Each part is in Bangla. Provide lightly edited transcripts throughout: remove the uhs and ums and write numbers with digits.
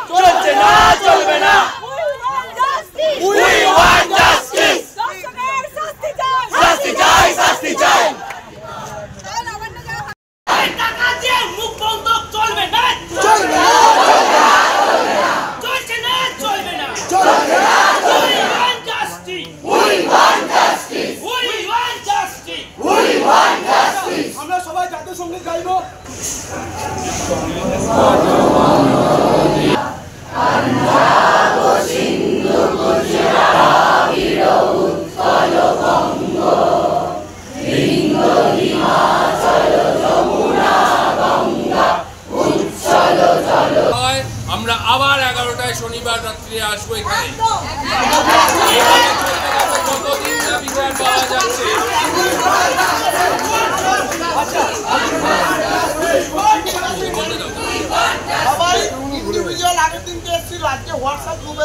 চলছে না চলবে না উই ওয়ান্ট জাস্টিস শাস্তি চাই শাস্তি চাই টাকা দিয়ে মুখ বন্ধ চলবে না চলবে না চলছে না চলবে না চলবে না we want justice we want justice we want justice we want justice আমরা সবাই জাতীয় সঙ্গীত গাইবো আমরা আবার 11টায় শনিবার রাত্রে আসবো এখানে কতদিন না বিচার পাওয়া যাচ্ছে আগের দিনকে এসেছিল আজকে হোয়াটসঅ্যাপ গ্রুপে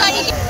Thank you.